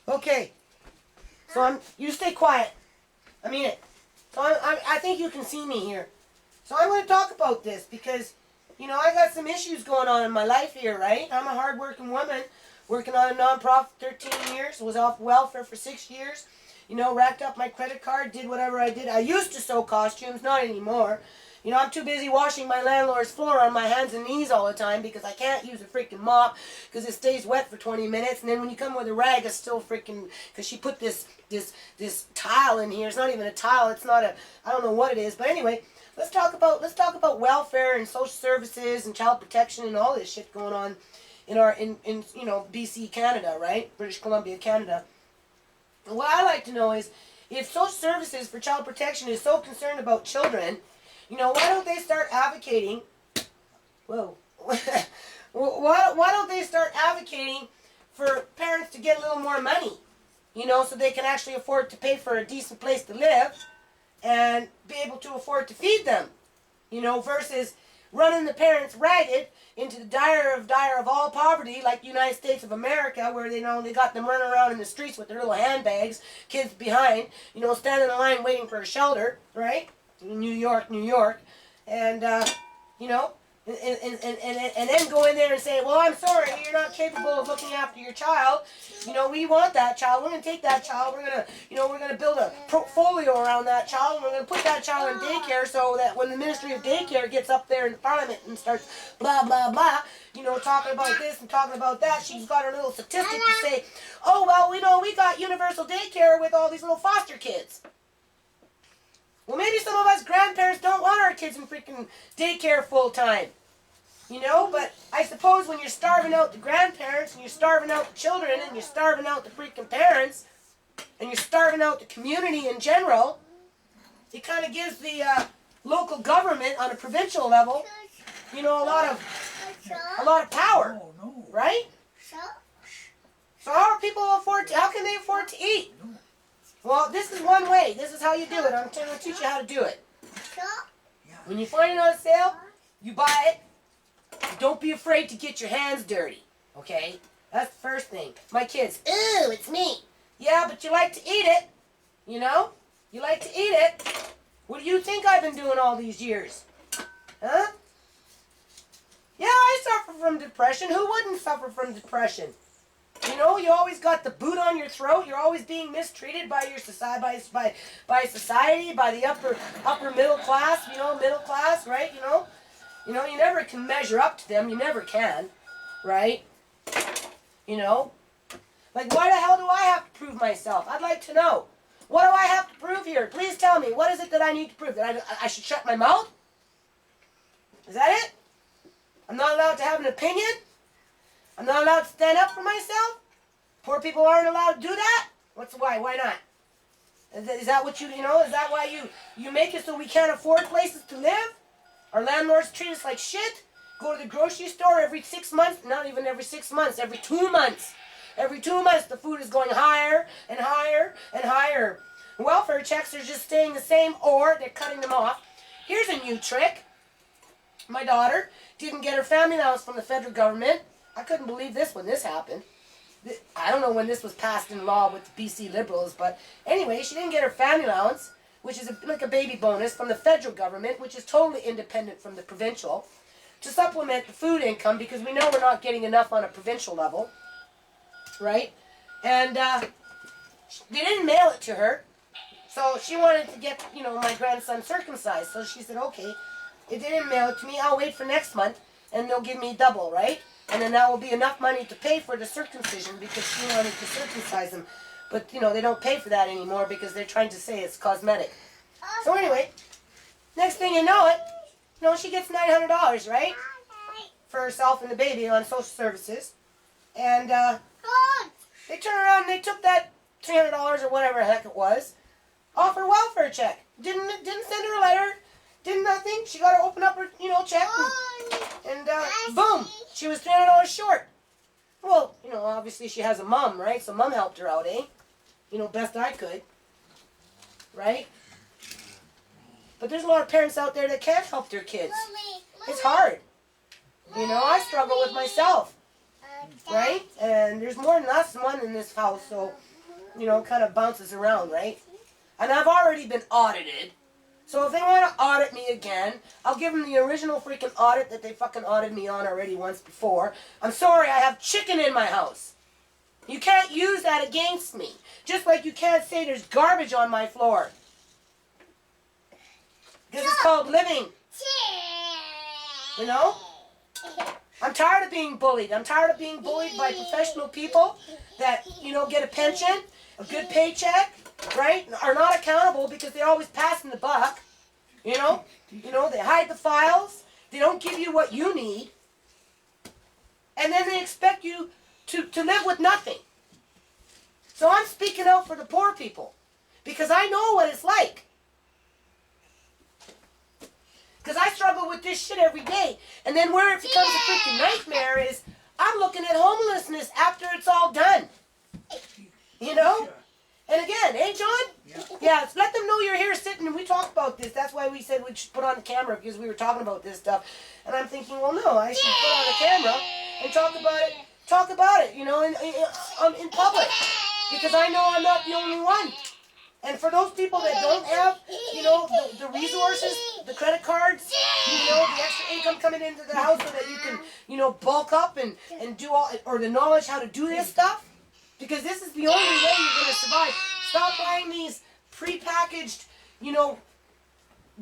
Okay, so you stay quiet. I mean it. So I think you can see me here. So I'm going to talk about this because, I got some issues going on in my life here, right? I'm a hard-working woman working on a non-profit 13 years, was off welfare for 6 years, racked up my credit card, did whatever I did. I used to sew costumes, not anymore. I'm too busy washing my landlord's floor on my hands and knees all the time because I can't use a freaking mop because it stays wet for 20 minutes. And then when you come with a rag, it's still freaking, because she put this tile in here. It's not even a tile. It's not I don't know what it is. But anyway, let's talk about welfare and social services and child protection and all this shit going on in BC, Canada, right? British Columbia, Canada. And what I like to know is, if social services for child protection is so concerned about children, why don't they start advocating, why don't they start advocating for parents to get a little more money, so they can actually afford to pay for a decent place to live and be able to afford to feed them, versus running the parents ragged into the dire of all poverty, like the United States of America, where they got them running around in the streets with their little handbags, kids behind, standing in line waiting for a shelter, right? New York, and and then go in there and say, well, I'm sorry, you're not capable of looking after your child. We want that child. We're going to take that child. We're going to build a portfolio around that child, and we're going to put that child in daycare so that when the Ministry of Daycare gets up there in Parliament and starts blah, blah, blah, talking about this and talking about that, she's got her little statistic to say, oh, well, we got universal daycare with all these little foster kids. Well, maybe some of us grandparents don't want our kids in freaking daycare full time. But I suppose when you're starving out the grandparents and you're starving out the children and you're starving out the freaking parents and you're starving out the community in general, it kind of gives the local government on a provincial level, a lot of power, right? So how can they afford to eat? Well, this is one way. This is how you do it. I'm going to teach you how to do it. When you find it on sale, you buy it. Don't be afraid to get your hands dirty, okay? That's the first thing. My kids, ooh, it's meat. Yeah, but you like to eat it, You like to eat it. What do you think I've been doing all these years? Huh? Yeah, I suffer from depression. Who wouldn't suffer from depression? You always got the boot on your throat. You're always being mistreated by your society, by society, by the upper middle class. Middle class, right? You never can measure up to them. You never can, right? Like, why the hell do I have to prove myself? I'd like to know. What do I have to prove here? Please tell me. What is it that I need to prove? That I should shut my mouth? Is that it? I'm not allowed to have an opinion? I'm not allowed to stand up for myself? Poor people aren't allowed to do that? Why? Why not? Is that what is that why you make it so we can't afford places to live? Our landlords treat us like shit? Go to the grocery store every 6 months? Not even every 6 months, every 2 months. Every 2 months the food is going higher and higher and higher. Welfare checks are just staying the same, or they're cutting them off. Here's a new trick. My daughter didn't get her family allowance from the federal government. I couldn't believe this when this happened. I don't know when this was passed in law with the BC Liberals, but anyway, she didn't get her family allowance, which is like a baby bonus from the federal government, which is totally independent from the provincial, to supplement the food income, because we know we're not getting enough on a provincial level, right? And they didn't mail it to her, so she wanted to get, my grandson circumcised. So she said, okay, if they didn't mail it to me, I'll wait for next month, and they'll give me double, right? And then that will be enough money to pay for the circumcision, because she wanted to circumcise him. But, they don't pay for that anymore because they're trying to say it's cosmetic. So anyway, next thing you know it, she gets $900, right? For herself and the baby on social services. And they turned around and they took that $300 or whatever the heck it was off her welfare check. Didn't send her a letter. Did nothing. She got to open up her, check. And boom, she was $300 short. Well, obviously she has a mom, right? So mom helped her out, eh? Best I could. Right? But there's a lot of parents out there that can't help their kids. It's hard. I struggle with myself. Right? And there's more than us one in this house, so, kind of bounces around, right? And I've already been audited. So if they want to audit me again, I'll give them the original freaking audit that they fucking audited me on already once before. I'm sorry, I have chicken in my house. You can't use that against me. Just like you can't say there's garbage on my floor. Because it's called living. You know? I'm tired of being bullied. I'm tired of being bullied by professional people that, get a pension, a good paycheck, right? Are not accountable because they're always passing the buck. They hide the files. They don't give you what you need. And then they expect you to live with nothing. So I'm speaking out for the poor people because I know what it's like. Because I struggle with this shit every day. And then where it becomes a freaking nightmare is I'm looking at homelessness after it's all done. And again, eh, John? Yeah, let them know you're here sitting and we talk about this. That's why we said we should put on the camera because we were talking about this stuff. And I'm thinking, well, no, I should put on the camera and talk about it, in public. Because I know I'm not the only one. And for those people that don't have, the resources, the credit cards, the extra income coming into the house so that you can, bulk up and do all, or the knowledge how to do this stuff, because this is the only way you're going to survive. Stop buying these prepackaged,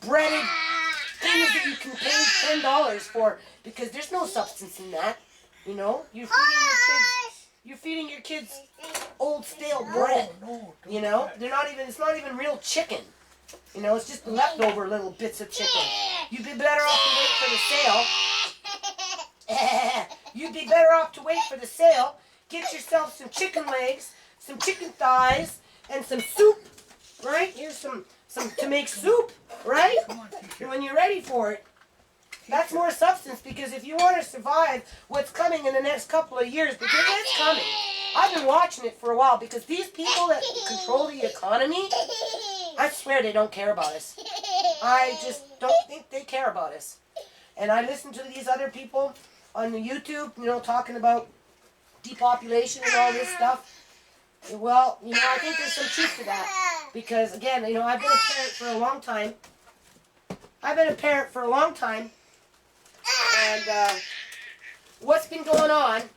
breaded things that you can pay $10 for, because there's no substance in that. You're feeding your kids old stale bread. They're not even. It's not even real chicken. It's just leftover little bits of chicken. You'd be better off to wait for the sale. You'd be better off to wait for the sale. Get yourself some chicken legs, some chicken thighs, and some soup. Right? Here's some to make soup. Right? And when you're ready for it. That's more substance, because if you want to survive what's coming in the next couple of years, because it's coming. I've been watching it for a while, because these people that control the economy, I swear they don't care about us. I just don't think they care about us. And I listen to these other people on the YouTube, talking about depopulation and all this stuff. Well, I think there's some truth to that. Because, again, I've been a parent for a long time. And what's been going on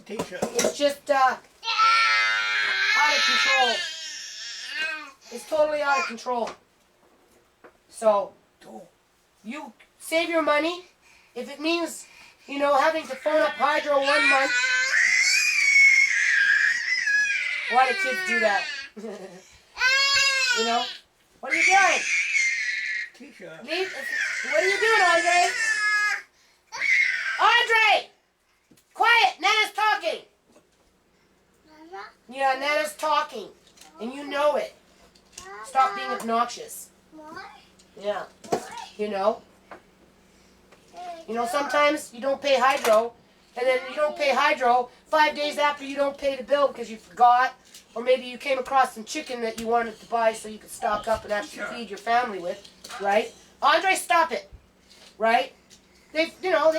is just out of control. It's totally out of control. So, you save your money. If it means, having to phone up Hydro 1 month. Why do kids do that? What are you doing? What are you doing, Andre? Andre! Quiet! Nana's talking! Nana? Yeah, Nana's talking. And you know it. Stop being obnoxious. What? Yeah. Sometimes you don't pay Hydro, and then you don't pay Hydro 5 days after you don't pay the bill because you forgot, or maybe you came across some chicken that you wanted to buy so you could stock up and actually feed your family with, right? Andre, stop it, right? They're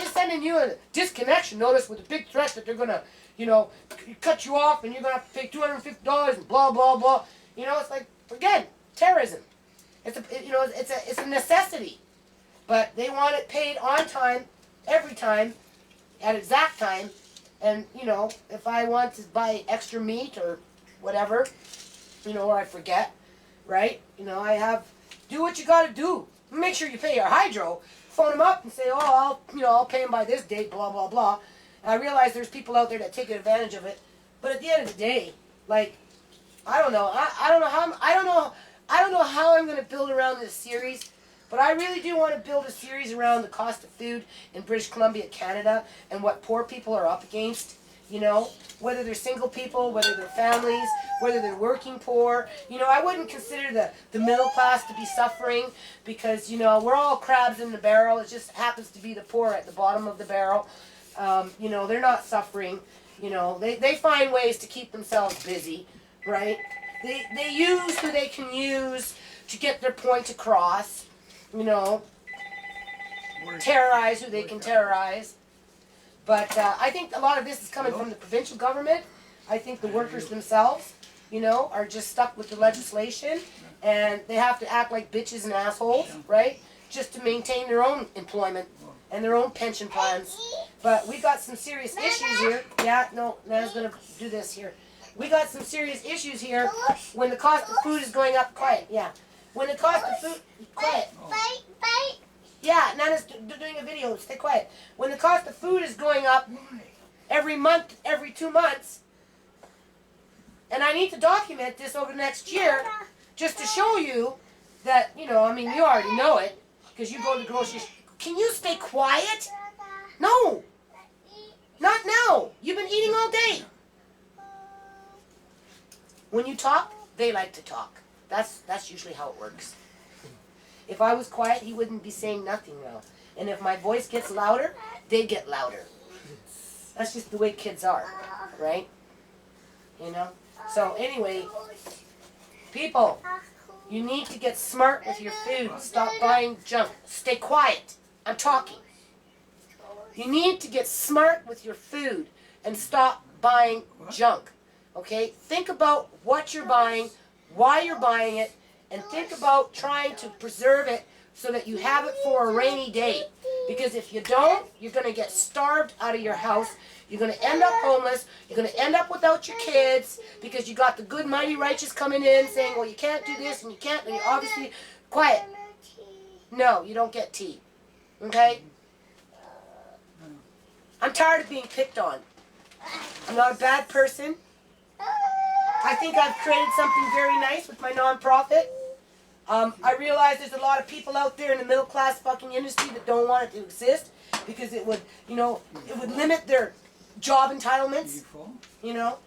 sending you a disconnection notice with a big threat that they're gonna, cut you off and you're gonna have to pay $250 and blah blah blah. It's like, again, terrorism. It's a necessity, but they want it paid on time, every time, at exact time. And if I want to buy extra meat or whatever, or I forget, right? Do what you gotta do. Make sure you pay your Hydro. Phone them up and say, I'll pay them by this date, blah blah blah. And I realize there's people out there that take advantage of it, but at the end of the day, I don't know. I don't know how I'm going to build around this series, but I really do want to build a series around the cost of food in British Columbia, Canada, and what poor people are up against. Whether they're single people, whether they're families, whether they're working poor. I wouldn't consider the middle class to be suffering because, we're all crabs in the barrel. It just happens to be the poor at the bottom of the barrel. They're not suffering. They find ways to keep themselves busy, right? They use who they can use to get their point across, terrorize who they can terrorize. But I think a lot of this is coming from the provincial government. I think the workers themselves you know, are just stuck with the legislation, and they have to act like bitches and assholes, right? Just to maintain their own employment and their own pension plans. But we got some serious issues here. Yeah, no, Nana's gonna do this here. We got some serious issues here when the cost of food is going up. Quiet, yeah. When the cost of food, quiet. Yeah, Nana's doing a video. Stay quiet. When the cost of food is going up every month, every 2 months, and I need to document this over the next year just to show you that, you know, I mean, you already know it because you go to the grocery store. Can you stay quiet? No. Not now. You've been eating all day. When you talk, they like to talk. That's usually how it works. If I was quiet, he wouldn't be saying nothing now. And if my voice gets louder, they get louder. That's just the way kids are, right? You know? So anyway, people, you need to get smart with your food. Stop buying junk. Stay quiet. I'm talking. You need to get smart with your food and stop buying junk. Okay? Think about what you're buying, why you're buying it, and think about trying to preserve it so that you have it for a rainy day. Because if you don't, you're going to get starved out of your house. You're going to end up homeless. You're going to end up without your kids because you got the good, mighty, righteous coming in saying, well, you can't do this and you can't, and you obviously, quiet. No, you don't get tea. Okay? I'm tired of being picked on. I'm not a bad person. I think I've created something very nice with my non-profit. I realize there's a lot of people out there in the middle class fucking industry that don't want it to exist because it would, you know, it would limit their job entitlements, you know.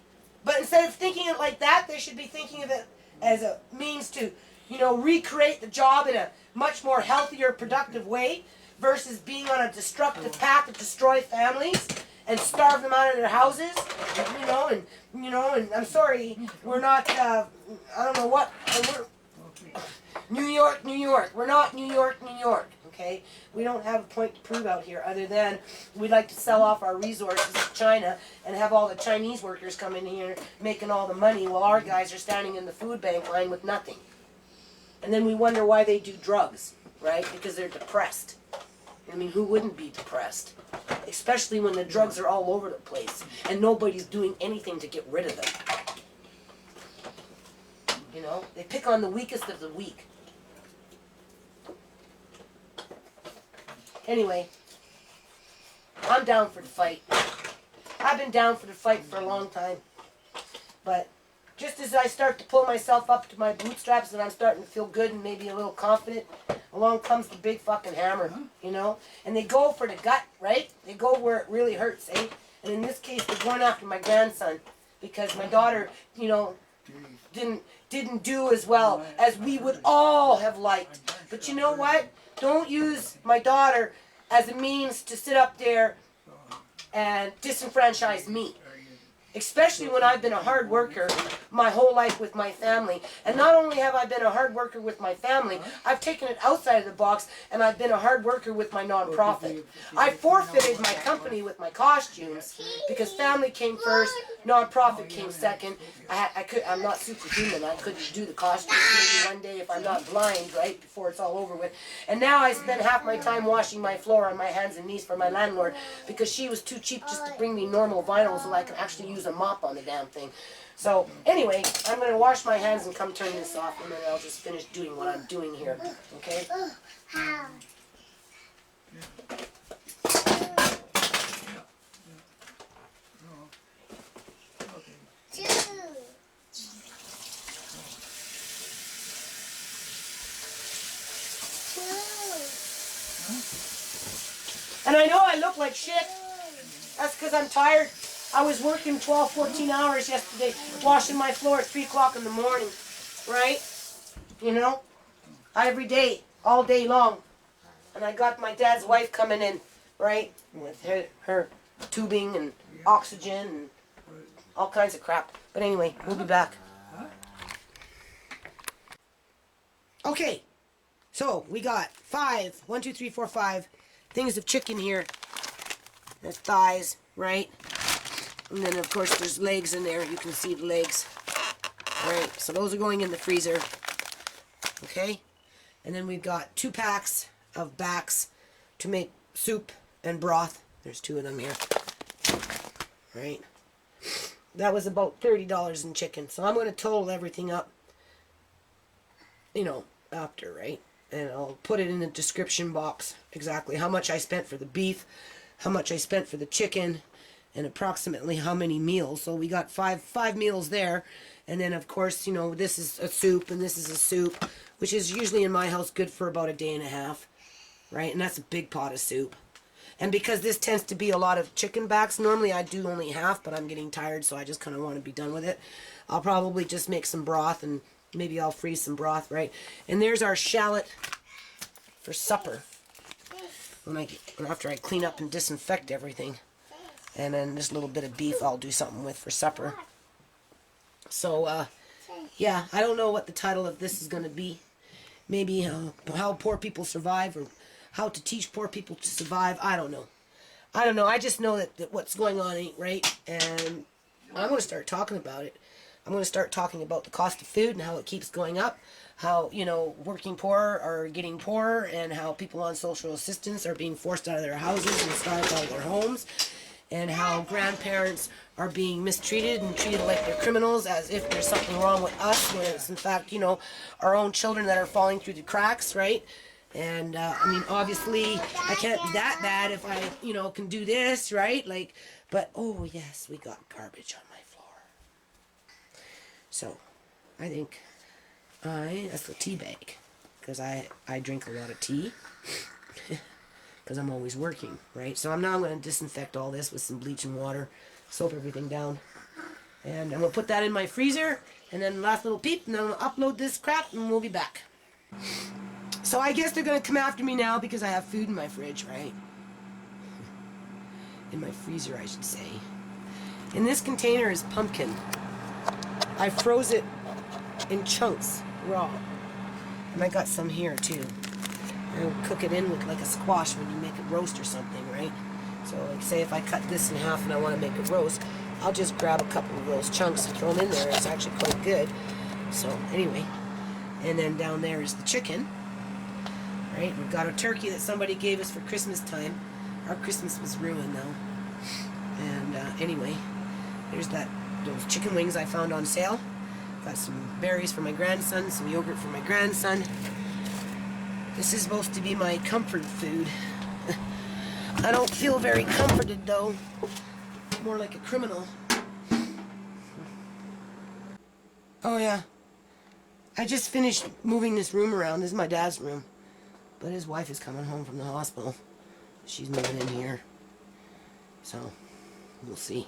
But instead of thinking it like that, they should be thinking of it as a means to, you know, recreate the job in a much more healthier, productive way versus being on a destructive path to destroy families and starve them out of their houses, and I'm sorry, we're not, I don't know what, we're, New York, we're not New York, okay? We don't have a point to prove out here other than we'd like to sell off our resources to China and have all the Chinese workers come in here making all the money while our guys are standing in the food bank line with nothing. And then we wonder why they do drugs, right? Because they're depressed. I mean, who wouldn't be depressed? Especially when the drugs are all over the place and nobody's doing anything to get rid of them. You know, they pick on the weakest of the weak. Anyway, I'm down for the fight. I've been down for the fight for a long time. But just as I start to pull myself up to my bootstraps and I'm starting to feel good and maybe a little confident, along comes the big fucking hammer, you know? And they go for the gut, right? They go where it really hurts, eh? And in this case, they're going after my grandson because my daughter, you know, didn't do as well as we would all have liked. But you know what? Don't use my daughter as a means to sit up there and disenfranchise me. Especially when I've been a hard worker my whole life with my family. And not only have I been a hard worker with my family, I've taken it outside of the box and I've been a hard worker with my non-profit. I forfeited my company with my costumes because family came first, non-profit came second. I'm not superhuman, I couldn't do the costumes. Maybe one day if I'm not blind, right, before it's all over with. And now I spend half my time washing my floor on my hands and knees for my landlord because she was too cheap just to bring me normal vinyl so I can actually use a mop on the damn thing. So anyway, I'm going to wash my hands and come turn this off and then I'll just finish doing what I'm doing here. Okay? And I know I look like shit. That's because I'm tired. I was working 12, 14 hours yesterday, washing my floor at 3 o'clock in the morning, right? You know, every day, all day long. And I got my dad's wife coming in, right, with her tubing and oxygen and all kinds of crap. But anyway, we'll be back. Okay, so we got 5, 1, 2, 3, 4, 5 things of chicken here. There's thighs, right? And then, of course, there's legs in there. You can see the legs. Alright, so those are going in the freezer. Okay? And then we've got 2 packs of backs to make soup and broth. There's 2 of them here. Right? That was about $30 in chicken. So I'm going to total everything up, you know, after, right? And I'll put it in the description box exactly how much I spent for the beef, how much I spent for the chicken, and approximately how many meals. So we got five meals there. And then, of course, you know, this is a soup and this is a soup, which is usually in my house good for about a day and a half, right? And that's a big pot of soup. And because this tends to be a lot of chicken backs, normally I do only half, but I'm getting tired, so I just kind of want to be done with it. I'll probably just make some broth, and maybe I'll freeze some broth, right? And there's our shallot for supper. After I clean up and disinfect everything. And then this little bit of beef I'll do something with for supper. So, yeah, I don't know what the title of this is going to be. Maybe how poor people survive, or how to teach poor people to survive. I don't know. I just know that what's going on ain't right. And I'm going to start talking about it. I'm going to start talking about the cost of food and how it keeps going up. How, you know, working poor are getting poorer, and how people on social assistance are being forced out of their houses and starved out of their homes. And how grandparents are being mistreated and treated like they're criminals, as if there's something wrong with us, when it's in fact, you know, our own children that are falling through the cracks, right? And, I mean, obviously, I can't be that bad if I, you know, can do this, right? Like, but, oh, yes, we got garbage on my floor. So, I think that's the tea bag, because I drink a lot of tea. Because I'm always working, right? So I'm going to disinfect all this with some bleach and water, soap everything down, and I'm going to put that in my freezer, and then last little peep, and then I'm going to upload this crap, and we'll be back. So I guess they're going to come after me now because I have food in my fridge, right? In my freezer, I should say. And this container is pumpkin. I froze it in chunks, raw. And I got some here, too. And cook it in with like a squash when you make a roast or something, right? So like say if I cut this in half and I want to make a roast, I'll just grab a couple of those chunks and throw them in there. It's actually quite good. So anyway, and then down there is the chicken, right? We've got a turkey that somebody gave us for Christmas time. Our Christmas was ruined though. And anyway, there's those chicken wings I found on sale. Got some berries for my grandson, some yogurt for my grandson. This is supposed to be my comfort food. I don't feel very comforted though. More like a criminal. Oh yeah. I just finished moving this room around. This is my dad's room. But his wife is coming home from the hospital. She's moving in here. So, we'll see.